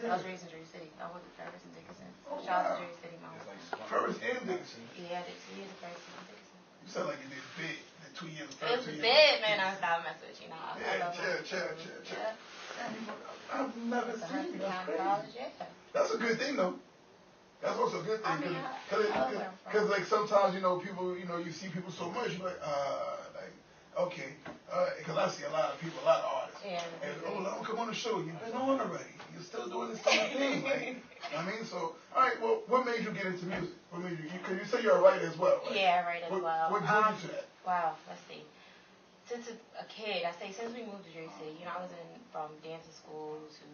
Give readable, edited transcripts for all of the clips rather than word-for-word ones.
I was raised in Jersey City. I worked with Ferris and Dickinson. So shout out to Jersey City, Mom. Ferris and Dickinson? Yeah, I did 2 years of Ferris and Dickinson. You sound like you did big. The 2 years of Ferris. It was big, man. I was not messing with you. Nah, I love chill. I've never seen you. That's crazy. College, yeah. That's a good thing, though. That's also a good thing. Because like, sometimes, people, you see people so much, you're like, okay. Because I see a lot of people, a lot of artists. Yeah. And, don't come on the show. You've been on already. You're still doing the same thing. Like, I mean, so, all right, well, what made you get into music? What made you, because you say you're a writer as well, right? Yeah, I write as well. What drew you to that? Wow, let's see. Since a kid, since we moved to Jersey City, I was from dancing school to,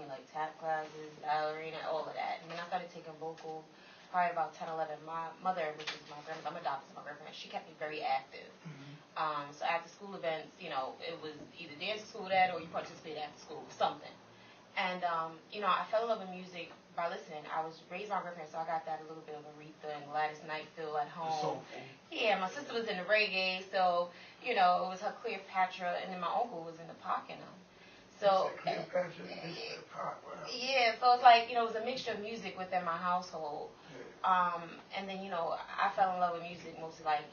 like tap classes, ballerina, all of that. And then I started taking vocal probably about 10, 11. My mother, which is my grandmother, I'm adopted, my grandparents, she kept me very active. Mm-hmm. So after school events, it was either dance school that or you participated after school, something. And, I fell in love with music by listening. I was raised by my grandparents, so I got that a little bit of Aretha and Gladys Knight feel at home. Yeah, my sister was into reggae, so, it was her Cleopatra, and then my uncle was into pop, So, Cleopatra, yeah, so it's like, it was a mixture of music within my household. And then, I fell in love with music mostly like,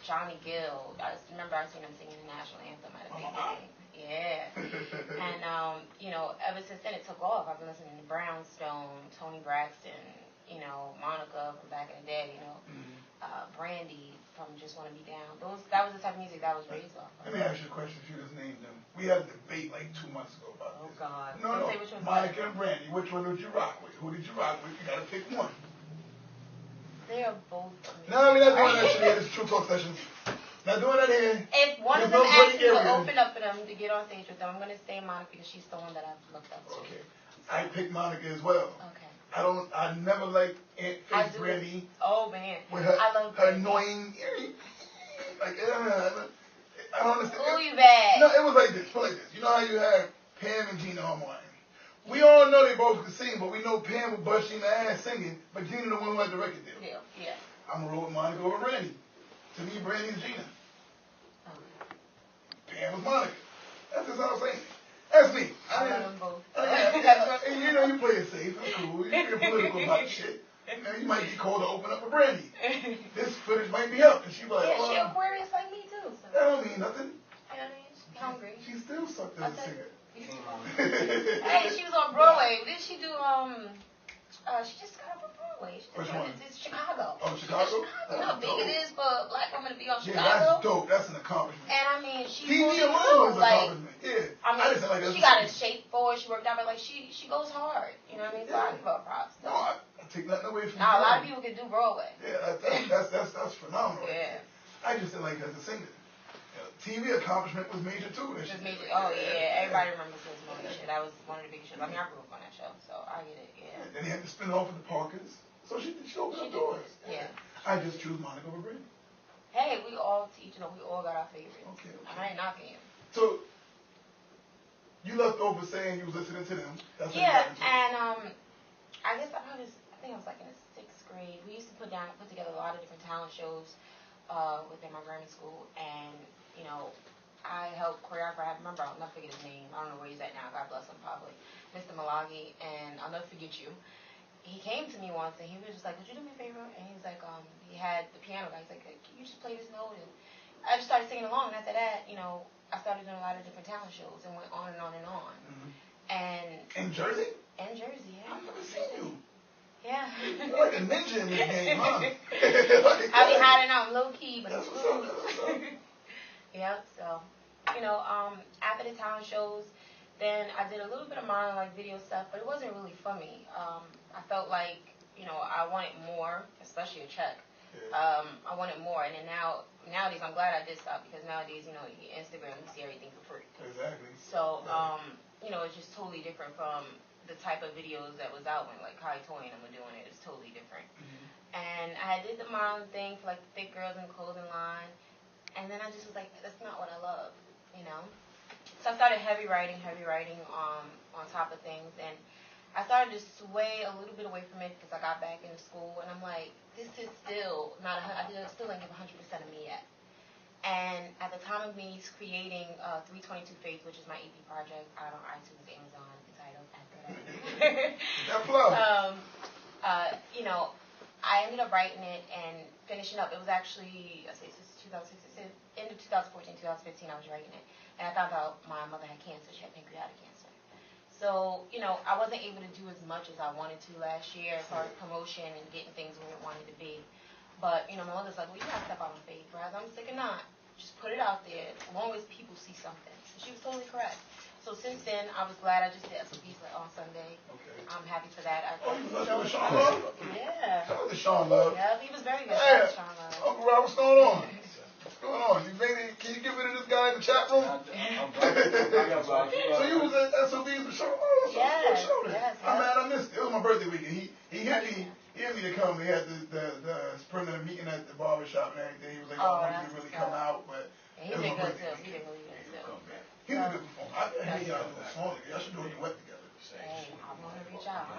Johnny Gill. I remember I seen him singing the national anthem at a big game. Yeah. And, ever since then it took off. I've been listening to Brownstone, Tony Braxton, Monica from back in the day, Brandy from Just Wanna Be Down. That was the type of music that I was raised off of. Let me ask you a question if you just named them. We had a debate like 2 months ago about this. Oh, God. No. Monica and Brandy, which one would you rock with? Who did you rock with? You gotta pick one. They are both amazing. No, we're not doing that shit here. This is True Talk Sessions. Not doing that here. If one of them asks me to open up for them to get on stage with them, I'm going to say Monica because she's the one that I've looked up to. Okay. I picked Monica as well. Okay. I never liked Aunt Brandy. Oh, man. With her, I love her annoying, like, I don't understand. Oh, you bad. No, it was like this. You know how you have Pam and Gina Harmon? We all know they both could sing, but we know Pam would bust in the ass singing, but Gina the one who had the record deal. Yeah. I'm going to roll with Monica over Brandy. To me, Brandy's Gina. Pam was Monica. That's just how I'm saying it. That's me. I love them both. You play it safe. It's cool. You get political about shit. You might be called to open up for Brandy. This footage might be up. And she like, she Aquarius like me too. So. That don't mean nothing. She's hungry. She still sucked as a singer. Hey, she was on Broadway. Did she do she just got up on Broadway. Which one? It's Chicago. Oh, Chicago? You know how big it is for a black woman to be on Chicago? Yeah, that's dope. That's an accomplishment. And she's TV alone was an accomplishment. Yeah. I just like she got in shape for it. She worked out, but she goes hard. You know what I mean? So I give her props. No, I take nothing away from a lot of people can do Broadway. Yeah, that's phenomenal. Yeah. I just didn't like her as a singer. TV accomplishment was major too. It was major. Oh yeah, everybody remembers Liz Morgan shit. That was one of the biggest shows. I mean, I grew up on that show, so I get it. Yeah. And then he had to spin off with the Parkers, so she opened up doors. Yeah. I just choose Monica over Brandy. Hey, we all we all got our favorites. Okay. I ain't knocking you. So you left over saying you was listening to them. That's and I guess I think I was like in the 6th grade. We used to put together a lot of different talent shows within my grammar school, and I helped choreograph. I remember, I'll never forget his name. I don't know where he's at now. God bless him, probably. Mr. Malagi, and I'll never forget you. He came to me once, and he was just like, would you do me a favor? And he was like, he had the piano guy. He's like, can you just play this note? And I just started singing along, and after that, I started doing a lot of different talent shows and went on and on and on. Mm-hmm. And in Jersey? In Jersey, yeah. I've never seen you. Yeah. You're like a ninja in this game, huh? I be hiding out low-key, but that's what's up. Yep, so, after the talent shows, then I did a little bit of mine, like video stuff, but it wasn't really for me. I felt like, I wanted more, especially a check. Yeah. I wanted more, and then nowadays, I'm glad I did stop, because nowadays, you get Instagram, you see everything for free. Exactly. So, it's just totally different from the type of videos that was out when, like, Kai Toy and them were doing it. It's totally different. Mm-hmm. And I did the modeling thing for, like, the Thick Girls in the Clothing line. And then I just was like, that's not what I love, So I started heavy writing on top of things. And I started to sway a little bit away from it because I got back into school. And I'm like, this is still not, I still didn't give 100% of me yet. And at the time of me creating 322 Faith, which is my EP project out on iTunes, Amazon, entitled That plug. You know, I ended up writing it and finishing up. It was actually, I say, since 2016, end of 2014, 2015, I was writing it. And I found out my mother had cancer. She had pancreatic cancer. So, you know, I wasn't able to do as much as I wanted to last year as far as promotion and getting things where it wanted to be. But, you know, my mother's like, well, you gotta step out on faith, whereas I'm sick or not. Just put it out there, as long as people see something. So she was totally correct. So since then, I was glad I just did SOBs on Sunday. Okay. I'm happy for that. You was with Sean Love? Yeah. Shout out to Sean Love. Yeah, he was very good. Hey, Sean Love. Uncle Rob, what's going on? What's going on? You made it, can you get rid of this guy in the chat room? So you was at SOBs with Sean Love? Yes. I'm mad I missed it. It was my birthday weekend. He hit me. He hit me to come. He had the permanent meeting at the barbershop and everything. He was like, I want you to really come out, but he did good too. He did really good too. He was a good performer. I think y'all do a song together. Y'all should do a duet together. Hey, I want to reach out.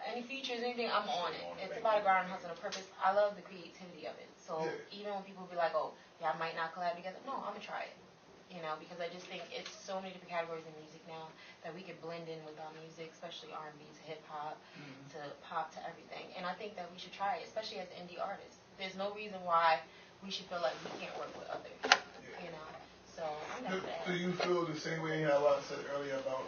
Any features, anything, I'm on it. It's about a grind, hustle, and a purpose. I love the creativity of it. So even when people be like, oh, yeah, I might not collab together. No, I'm going to try it. You know, because I just think it's so many different categories in music now that we could blend in with our music, especially R&B to hip-hop, to pop to everything. And I think that we should try it, especially as indie artists. There's no reason why we should feel like we can't work with others, you know. So I'm not bad. Do you feel the same way a lot said earlier about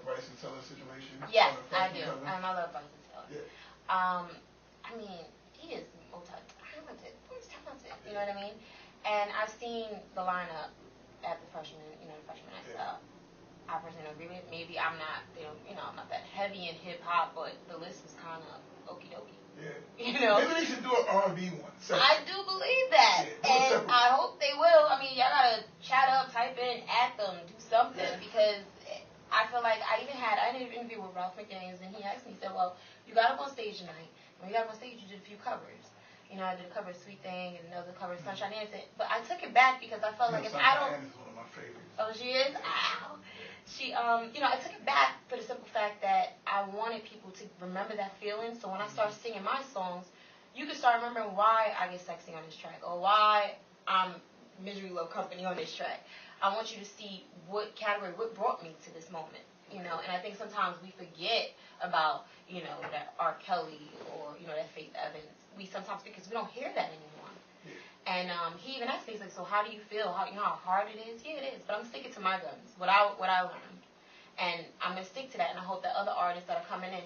Bryson Tiller's situation? Yes, I do. I love Bryson Tiller. Yeah. I mean, he is multi-talented. He's talented, you know what I mean? And I've seen the lineup at the freshman, I personally agree with it. Maybe I'm not, I'm not that heavy in hip hop, but the list was kind of okie dokie. Yeah. You know. Maybe they should do an R&B one. Separate. I do believe that, and I hope they will. I mean, y'all gotta chat up, type in, at them, do something, because I feel like I did an interview with Ralph McDaniels, and he asked me, he said, well, you got up on stage tonight. When you got up on stage, you did a few covers. You know, I did a cover of Sweet Thing and another cover of Sunshine Dancing. But I took it back because I felt like if I don't... Sunshine is one of my favorites. Oh, she is? Ow. She, I took it back for the simple fact that I wanted people to remember that feeling. So when I start singing my songs, you can start remembering why I get sexy on this track or why I'm Misery Love Company on this track. I want you to see what brought me to this moment, you know. And I think sometimes we forget about, that R. Kelly or, that Faith Evans. We sometimes, because we don't hear that anymore. Yeah. And he even asked me, he's like, so how do you feel? How hard it is? Yeah, it is. But I'm sticking to my guns, what I learned. And I'm going to stick to that. And I hope that other artists that are coming in,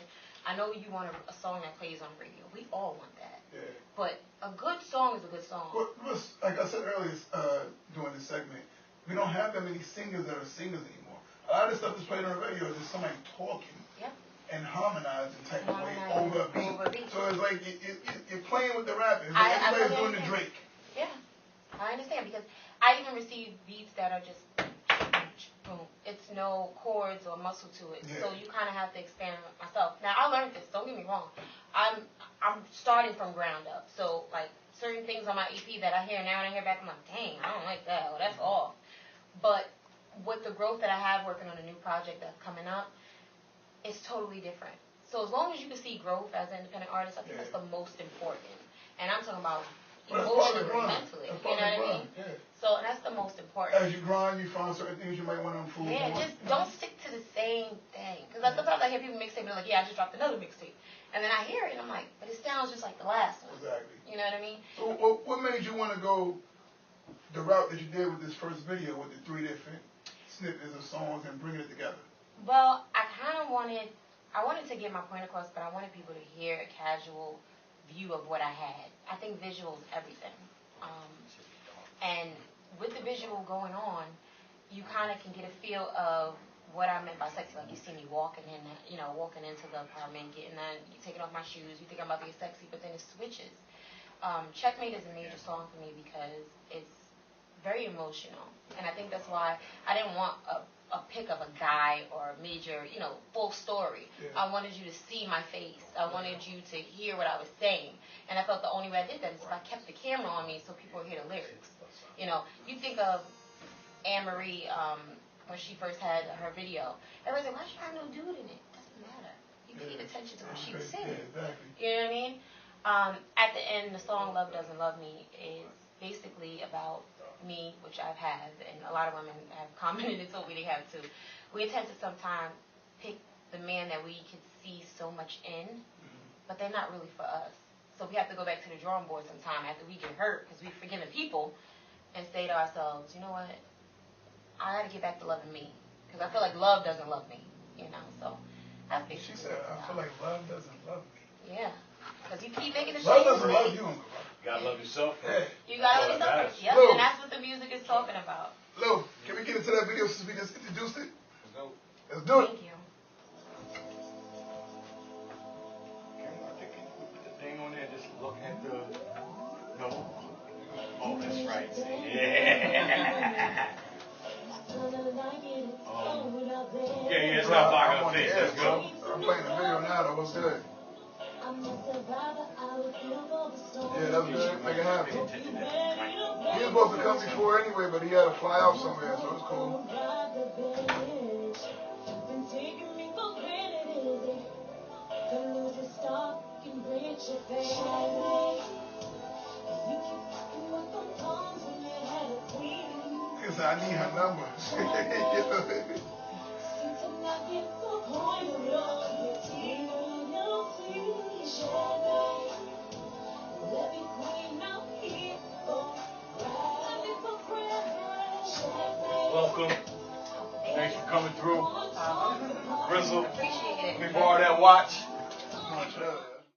I know you want a song that plays on radio. We all want that. Yeah. But a good song is a good song. Well, like I said earlier during this segment, we don't have that many singers that are singers anymore. A lot of stuff that's played on the radio is just somebody talking. Yep. And harmonizing type of way over a beat. So it's like you're playing with the rappers. Like everybody's doing the Drake. Yeah, I understand, because I even receive beats that are just boom. It's no chords or muscle to it. Yeah. So you kind of have to expand myself. Now I learned this. Don't get me wrong. I'm starting from ground up. So like certain things on my EP that I hear now and I hear back, I'm like, dang, I don't like that. Well, that's off. But with the growth that I have working on a new project that's coming up, it's totally different. So as long as you can see growth as an independent artist, I think that's the most important. And I'm talking about emotionally, mentally. You know what I mean? Yeah. So that's the most important. As you grind, you find certain things you might want to improve. Yeah, just don't stick to the same thing. Because sometimes I hear people mixtape and they're like, yeah, I just dropped another mixtape. And then I hear it and I'm like, but it sounds just like the last one. Exactly. You know what I mean? So what made you want to go the route that you did with this first video with the 3 different snippets of songs and bringing it together? Well, I wanted to get my point across, but I wanted people to hear a casual view of what I had. I think visual is everything. And with the visual going on, you kind of can get a feel of what I meant by sexy. Like you see me walking into the apartment, taking off my shoes, you think I'm about to get sexy, but then it switches. Checkmate is a major song for me because it's very emotional. And I think that's why I didn't want a pic of a guy or a major, full story. Yeah. I wanted you to see my face. I wanted you to hear what I was saying. And I felt the only way I did that is if I kept the camera on me so people would hear the lyrics. You think of Anne-Marie when she first had her video. Everyone's like, why she have no dude in it? Doesn't matter. You paid attention to what she was saying. Yeah, exactly. You know what I mean? At the end, the song Love Doesn't Love Me is basically about me, which I've had, and a lot of women have commented and told me they have too. We tend to sometimes pick the man that we could see so much in, but they're not really for us. So we have to go back to the drawing board sometime after we get hurt, because we've forgiven people, and say to ourselves, you know what, I got to get back to loving me, because I feel like love doesn't love me, you know, so that's basically. She said, I feel like love doesn't love me. Yeah, because you keep making the love same doesn't love mistakes. You gotta love yourself. Hey. You gotta love yourself first. Yep, and that's what the music is talking about. Lou, can we get into that video since we just introduced it? Let's go. Let's do it. Thank you. Put the thing on there, just look at the. No. Oh, that's right. Yeah. Yeah, it's not blocking the face. Let's go. I'm playing the video now, though. What's good? Yeah, that's good. Make it happen. He was supposed to come before anyway, but he had to fly out somewhere, so it's cool. He said, I need her number. Welcome. Thanks for coming through. Grizzle. Appreciate it. Let me borrow that watch. Oh,